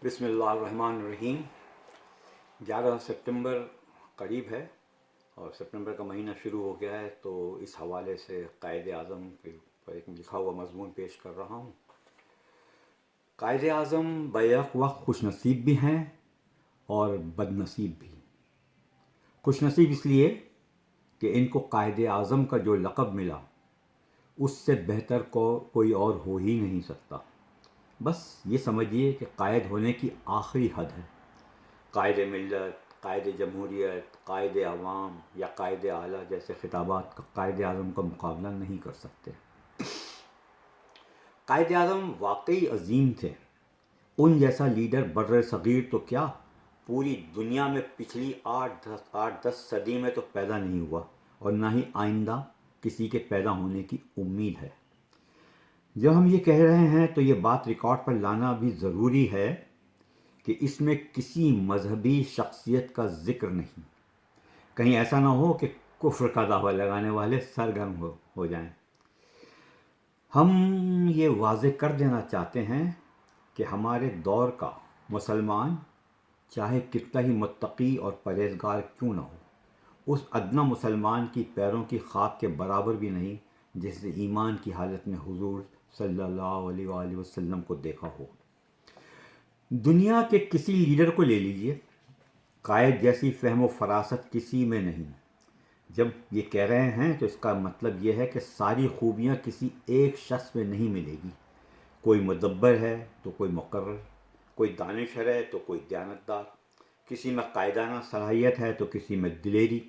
بسم اللہ الرحمن الرحیم۔ 11 سپتمبر قریب ہے اور سپتمبر کا مہینہ شروع ہو گیا ہے، تو اس حوالے سے قائد اعظم کے پر ایک لکھا ہوا مضمون پیش کر رہا ہوں۔ قائد اعظم بیک وقت خوش نصیب بھی ہیں اور بد نصیب بھی۔ خوش نصیب اس لیے کہ ان کو قائد اعظم کا جو لقب ملا اس سے بہتر کوئی اور ہو ہی نہیں سکتا۔ بس یہ سمجھیے کہ قائد ہونے کی آخری حد ہے۔ قائد ملت، قائد جمہوریت، قائد عوام یا قائد اعلیٰ جیسے خطابات کا قائد اعظم کا مقابلہ نہیں کر سکتے۔ قائد اعظم واقعی عظیم تھے۔ ان جیسا لیڈر بر صغیر تو کیا پوری دنیا میں پچھلی 8-10 صدی میں تو پیدا نہیں ہوا، اور نہ ہی آئندہ کسی کے پیدا ہونے کی امید ہے۔ جب ہم یہ کہہ رہے ہیں تو یہ بات ریکارڈ پر لانا بھی ضروری ہے کہ اس میں کسی مذہبی شخصیت کا ذکر نہیں، کہیں ایسا نہ ہو کہ کفر کا دعویٰ لگانے والے سرگرم ہو جائیں۔ ہم یہ واضح کر دینا چاہتے ہیں کہ ہمارے دور کا مسلمان چاہے کتنا ہی متقی اور پرہیزگار کیوں نہ ہو، اس ادنیٰ مسلمان کی پیروں کی خاک کے برابر بھی نہیں جس نے ایمان کی حالت میں حضور صلی اللہ علیہ وآلہ وسلم کو دیکھا ہو۔ دنیا کے کسی لیڈر کو لے لیجئے، قائد جیسی فہم و فراست کسی میں نہیں۔ جب یہ کہہ رہے ہیں تو اس کا مطلب یہ ہے کہ ساری خوبیاں کسی ایک شخص میں نہیں ملے گی۔ کوئی مدبر ہے تو کوئی مقرر، کوئی دانشور ہے تو کوئی دیانتدار، کسی میں قائدانہ صلاحیت ہے تو کسی میں دلیری،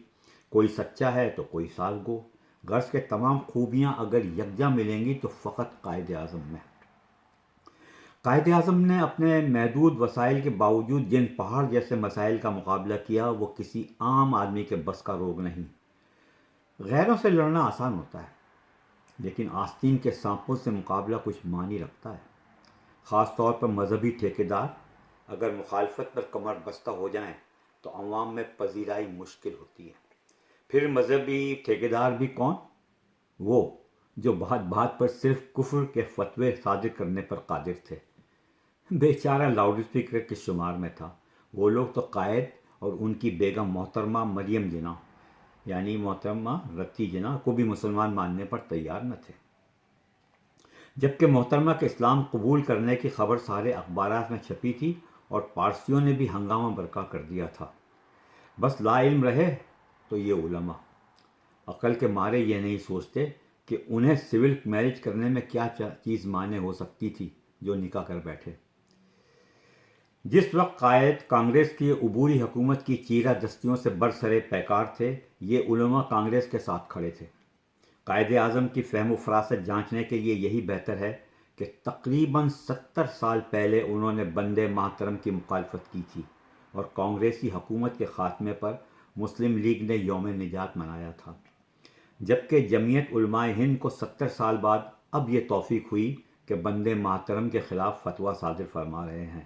کوئی سچا ہے تو کوئی سازگو۔ غرض کے تمام خوبیاں اگر یکجا ملیں گی تو فقط قائد اعظم میں۔ قائد اعظم نے اپنے محدود وسائل کے باوجود جن پہاڑ جیسے مسائل کا مقابلہ کیا وہ کسی عام آدمی کے بس کا روگ نہیں۔ غیروں سے لڑنا آسان ہوتا ہے، لیکن آستین کے سانپوں سے مقابلہ کچھ معنی رکھتا ہے۔ خاص طور پر مذہبی ٹھیکیدار اگر مخالفت پر کمر بستہ ہو جائیں تو عوام میں پذیرائی مشکل ہوتی ہے۔ پھر مذہبی ٹھیکیدار بھی کون؟ وہ جو بات بات پر صرف کفر کے فتوے صادر کرنے پر قادر تھے۔ بیچارہ لاؤڈ اسپیکر کے شمار میں تھا۔ وہ لوگ تو قائد اور ان کی بیگم محترمہ مریم جناح یعنی محترمہ رتی جناح کو بھی مسلمان ماننے پر تیار نہ تھے، جبکہ محترمہ کے اسلام قبول کرنے کی خبر سارے اخبارات میں چھپی تھی اور پارسیوں نے بھی ہنگامہ برپا کر دیا تھا۔ بس لا علم رہے تو یہ علماء عقل کے مارے یہ نہیں سوچتے کہ انہیں سول میرج کرنے میں کیا چیز مانے ہو سکتی تھی جو نکاح کر بیٹھے۔ جس وقت قائد کانگریس کی عبوری حکومت کی چیرہ دستیوں سے برسر پیکار تھے، یہ علماء کانگریس کے ساتھ کھڑے تھے۔ قائد اعظم کی فہم و فراست جانچنے کے لیے یہی بہتر ہے کہ تقریباً 70 سال پہلے انہوں نے بندے ماترم کی مخالفت کی تھی اور کانگریسی حکومت کے خاتمے پر مسلم لیگ نے یوم نجات منایا تھا، جبکہ جمعیت علماء ہند کو 70 سال بعد اب یہ توفیق ہوئی کہ بندے ماترم کے خلاف فتویٰ صادر فرما رہے ہیں۔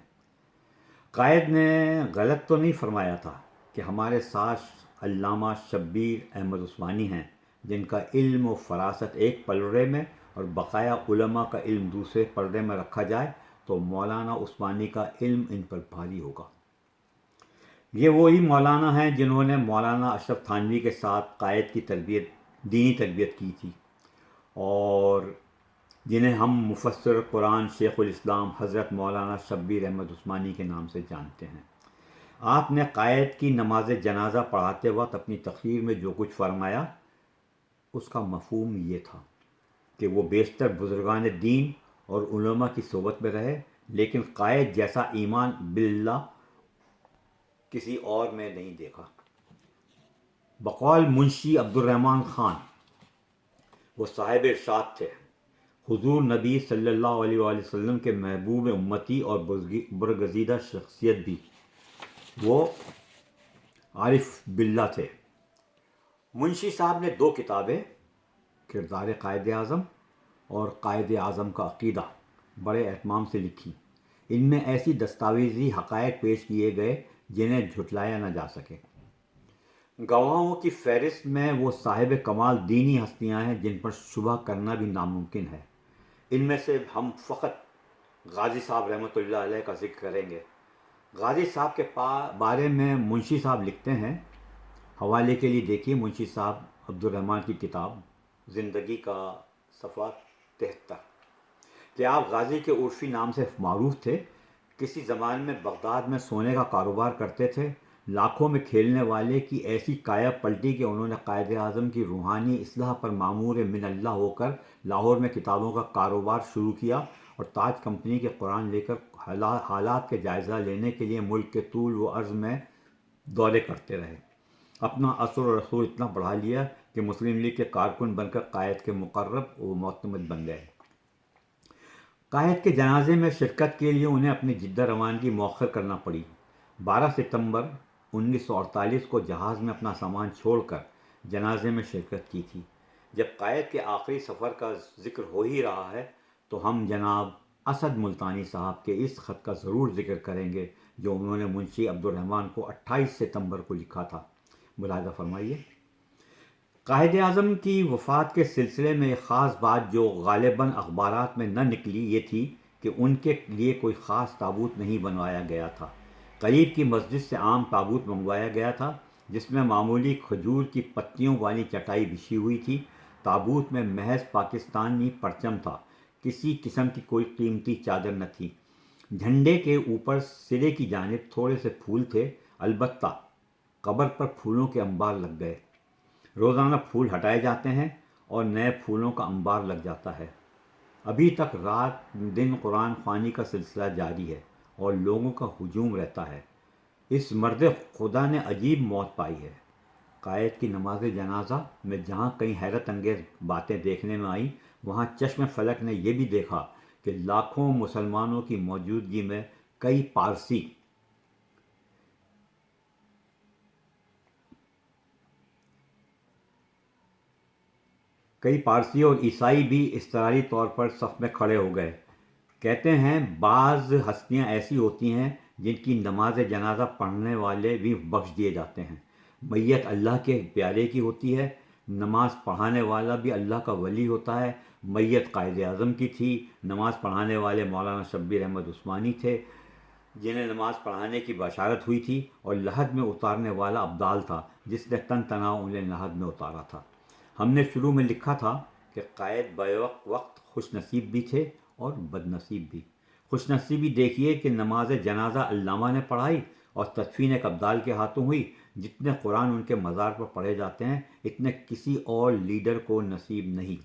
قائد نے غلط تو نہیں فرمایا تھا کہ ہمارے ساتھ علامہ شبیر احمد عثمانی ہیں جن کا علم و فراست ایک پلڑے میں اور بقایا علماء کا علم دوسرے پلڑے میں رکھا جائے تو مولانا عثمانی کا علم ان پر بھاری ہوگا۔ یہ وہی مولانا ہیں جنہوں نے مولانا اشرف تھانوی کے ساتھ قائد کی دینی تربیت کی تھی اور جنہیں ہم مفسر قرآن شیخ الاسلام حضرت مولانا شبیر احمد عثمانی کے نام سے جانتے ہیں۔ آپ نے قائد کی نماز جنازہ پڑھاتے وقت اپنی تقریر میں جو کچھ فرمایا اس کا مفہوم یہ تھا کہ وہ بیشتر بزرگان دین اور علماء کی صحبت میں رہے، لیکن قائد جیسا ایمان باللہ کسی اور میں نہیں دیکھا۔ بقول منشی عبد الرحمن خان، وہ صاحب ارشاد تھے، حضور نبی صلی اللہ علیہ وآلہ وسلم کے محبوب امتی اور برگزیدہ شخصیت بھی، وہ عارف باللہ تھے۔ منشی صاحب نے 2 کتابیں، کردار قائد اعظم اور قائد اعظم کا عقیدہ، بڑے اہتمام سے لکھی۔ ان میں ایسی دستاویزی حقائق پیش کیے گئے جنہیں جھٹلایا نہ جا سکے۔ گواہوں کی فہرست میں وہ صاحب کمال دینی ہستیاں ہیں جن پر شبہ کرنا بھی ناممکن ہے۔ ان میں سے ہم فقط غازی صاحب رحمۃ اللہ علیہ کا ذکر کریں گے غازی صاحب کے بارے میں منشی صاحب لکھتے ہیں، حوالے کے لیے دیکھیے منشی صاحب عبد الرحمن کی کتاب زندگی کا صفحہ 73، کہ آپ غازی کے عرفی نام سے معروف تھے، کسی زمانے میں بغداد میں سونے کا کاروبار کرتے تھے، لاکھوں میں کھیلنے والے کی ایسی کایا پلٹی کہ انہوں نے قائد اعظم کی روحانی اصلاح پر معمور من اللہ ہو کر لاہور میں کتابوں کا کاروبار شروع کیا اور تاج کمپنی کے قرآن لے کر حالات کے جائزہ لینے کے لیے ملک کے طول و عرض میں دورے کرتے رہے، اپنا اثر و رسول اتنا بڑھا لیا کہ مسلم لیگ کے کارکن بن کر قائد کے مقرب و معتمد بن گئے۔ قائد کے جنازے میں شرکت کے لیے انہیں اپنی جدہ روانگی مؤخر کرنا پڑی۔ 12 ستمبر 1948 کو جہاز میں اپنا سامان چھوڑ کر جنازے میں شرکت کی تھی۔ جب قائد کے آخری سفر کا ذکر ہو ہی رہا ہے تو ہم جناب اسد ملتانی صاحب کے اس خط کا ضرور ذکر کریں گے جو انہوں نے منشی عبد الرحمن کو 28 ستمبر کو لکھا تھا۔ ملاحظہ فرمائیے۔ قائد اعظم کی وفات کے سلسلے میں ایک خاص بات جو غالباً اخبارات میں نہ نکلی یہ تھی کہ ان کے لیے کوئی خاص تابوت نہیں بنوایا گیا تھا۔ قریب کی مسجد سے عام تابوت منگوایا گیا تھا جس میں معمولی کھجور کی پتیوں والی چٹائی بچھی ہوئی تھی۔ تابوت میں محض پاکستانی پرچم تھا، کسی قسم کی کوئی قیمتی چادر نہ تھی۔ جھنڈے کے اوپر سرے کی جانب تھوڑے سے پھول تھے، البتہ قبر پر پھولوں کے انبار لگ گئے۔ روزانہ پھول ہٹائے جاتے ہیں اور نئے پھولوں کا انبار لگ جاتا ہے۔ ابھی تک رات دن قرآن خوانی کا سلسلہ جاری ہے اور لوگوں کا ہجوم رہتا ہے۔ اس مرد خدا نے عجیب موت پائی ہے۔ قائد کی نماز جنازہ میں جہاں کئی حیرت انگیز باتیں دیکھنے میں آئیں، وہاں چشم فلک نے یہ بھی دیکھا کہ لاکھوں مسلمانوں کی موجودگی میں کئی پارسی اور عیسائی بھی اضطراری طور پر صف میں کھڑے ہو گئے۔ کہتے ہیں بعض ہستیاں ایسی ہوتی ہیں جن کی نماز جنازہ پڑھنے والے بھی بخش دیے جاتے ہیں۔ میت اللہ کے پیارے کی ہوتی ہے، نماز پڑھانے والا بھی اللہ کا ولی ہوتا ہے۔ میت قائد اعظم کی تھی، نماز پڑھانے والے مولانا شبیر احمد عثمانی تھے جنہیں نماز پڑھانے کی بشارت ہوئی تھی، اور لحد میں اتارنے والا عبدال تھا جس نے تن تناؤ انہیں لحد میں اتارا تھا۔ ہم نے شروع میں لکھا تھا کہ قائد بیک وقت خوش نصیب بھی تھے اور بد نصیب بھی۔ خوش نصیبی دیکھیے کہ نماز جنازہ علامہ نے پڑھائی اور تدفین ایک عبدال کے ہاتھوں ہوئی۔ جتنے قرآن ان کے مزار پر پڑھے جاتے ہیں اتنے کسی اور لیڈر کو نصیب نہیں۔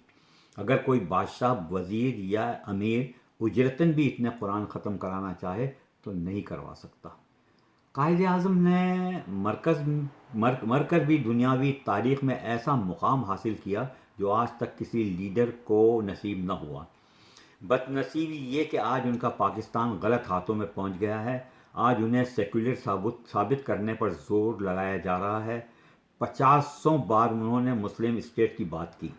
اگر کوئی بادشاہ، وزیر یا امیر اجرتاً بھی اتنے قرآن ختم کرانا چاہے تو نہیں کروا سکتا۔ قائد اعظم نے مر کر بھی دنیاوی تاریخ میں ایسا مقام حاصل کیا جو آج تک کسی لیڈر کو نصیب نہ ہوا۔ بد نصیبی یہ کہ آج ان کا پاکستان غلط ہاتھوں میں پہنچ گیا ہے۔ آج انہیں سیکولر ثابت کرنے پر زور لگایا جا رہا ہے۔ 50 بار انہوں نے مسلم اسٹیٹ کی بات کی،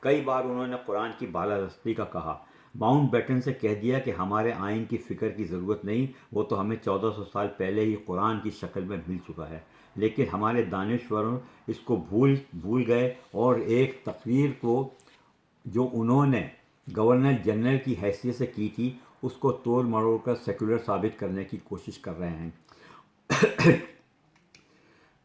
کئی بار انہوں نے قرآن کی بالادستی کا کہا، ماؤنٹ بیٹن سے کہہ دیا کہ ہمارے آئین کی فکر کی ضرورت نہیں، وہ تو ہمیں 1400 سال پہلے ہی قرآن کی شکل میں مل چکا ہے۔ لیکن ہمارے دانشوروں اس کو بھول گئے اور ایک تقریر کو جو انہوں نے گورنر جنرل کی حیثیت سے کی تھی اس کو توڑ مروڑ کر سیکولر ثابت کرنے کی کوشش کر رہے ہیں۔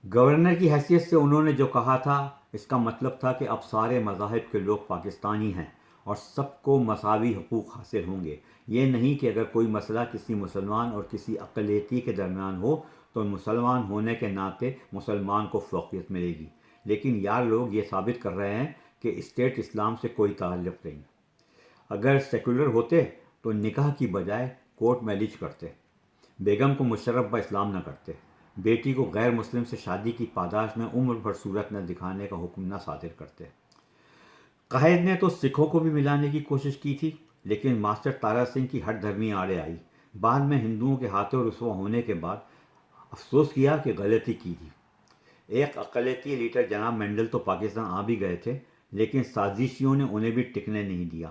گورنر کی حیثیت سے انہوں نے جو کہا تھا اس کا مطلب تھا کہ اب سارے مذاہب کے لوگ پاکستانی ہیں اور سب کو مساوی حقوق حاصل ہوں گے۔ یہ نہیں کہ اگر کوئی مسئلہ کسی مسلمان اور کسی اقلیتی کے درمیان ہو تو مسلمان ہونے کے ناطے مسلمان کو فوقیت ملے گی، لیکن یار لوگ یہ ثابت کر رہے ہیں کہ اسٹیٹ اسلام سے کوئی تعلق نہیں۔ اگر سیکولر ہوتے تو نکاح کی بجائے کورٹ میرج کرتے، بیگم کو مشرف با اسلام نہ کرتے، بیٹی کو غیر مسلم سے شادی کی پاداش میں عمر بھر صورت نہ دکھانے کا حکم نہ صادر کرتے۔ قائد نے تو سکھوں کو بھی ملانے کی کوشش کی تھی لیکن ماسٹر تارا سنگھ کی ہٹ دھرمی آڑے آئی۔ بعد میں ہندوؤں کے ہاتھوں رسوا ہونے کے بعد افسوس کیا کہ غلطی کی تھی۔ ایک اقلیتی لیڈر جناب مینڈل تو پاکستان آ بھی گئے تھے لیکن سازشیوں نے انہیں بھی ٹکنے نہیں دیا۔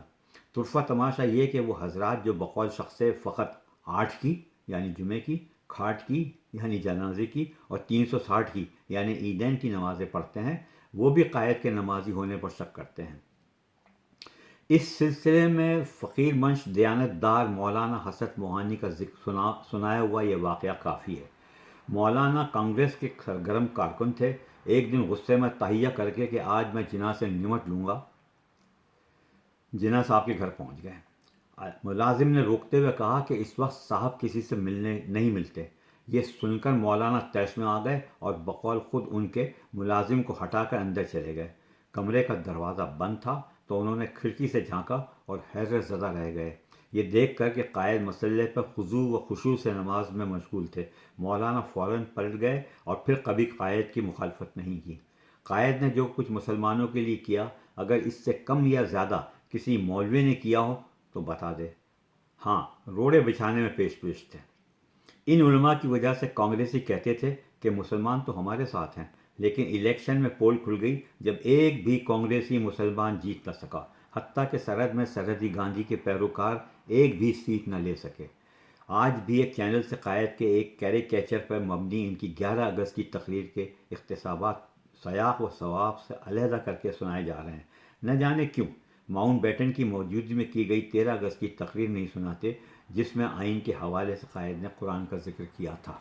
طرفہ تماشا یہ کہ وہ حضرات جو بقول شخص فقط 8 کی یعنی جمعے کی، کھاٹ کی یعنی جنازے کی اور 360 کی یعنی عیدین کی نمازیں پڑھتے ہیں وہ بھی قائد کے نمازی ہونے پر شک کرتے ہیں۔ اس سلسلے میں فقیر منش دیانت دار مولانا حسرت موہانی کا ذکر سنایا ہوا یہ واقعہ کافی ہے۔ مولانا کانگریس کے سرگرم کارکن تھے۔ ایک دن غصے میں تہیہ کر کے کہ آج میں جناح سے نمٹ لوں گا، جناح صاحب کے گھر پہنچ گئے۔ ملازم نے روکتے ہوئے کہا کہ اس وقت صاحب کسی سے ملنے نہیں ملتے۔ یہ سن کر مولانا طیش میں آ گئے اور بقول خود ان کے ملازم کو ہٹا کر اندر چلے گئے۔ کمرے کا دروازہ بند تھا تو انہوں نے کھڑکی سے جھانکا اور حیرت زدہ رہ گئے، یہ دیکھ کر کہ قائد مسلح پر خضوع و خشوع سے نماز میں مشغول تھے۔ مولانا فوراً پلٹ گئے اور پھر کبھی قائد کی مخالفت نہیں کی۔ قائد نے جو کچھ مسلمانوں کے لیے کیا، اگر اس سے کم یا زیادہ کسی مولوی نے کیا ہو تو بتا دے۔ ہاں، روڑے بچھانے میں پیش تھے۔ ان علماء کی وجہ سے کانگریسی کہتے تھے کہ مسلمان تو ہمارے ساتھ ہیں، لیکن الیکشن میں پول کھل گئی جب ایک بھی کانگریسی مسلمان جیت نہ سکا، حتیٰ کہ سرحد میں سرحدی گاندھی کے پیروکار ایک بھی سیٹ نہ لے سکے۔ آج بھی ایک چینل سے قائد کے ایک کیریکیچر پر مبنی ان کی 11 اگست کی تقریر کے اقتباسات سیاق و سواب سے علیحدہ کر کے سنائے جا رہے ہیں۔ نہ جانے کیوں ماؤنٹ بیٹن کی موجودگی میں کی گئی 13 اگست کی تقریر نہیں سناتے، جس میں آئین کے حوالے سے قائد نے قرآن کا ذکر کیا تھا۔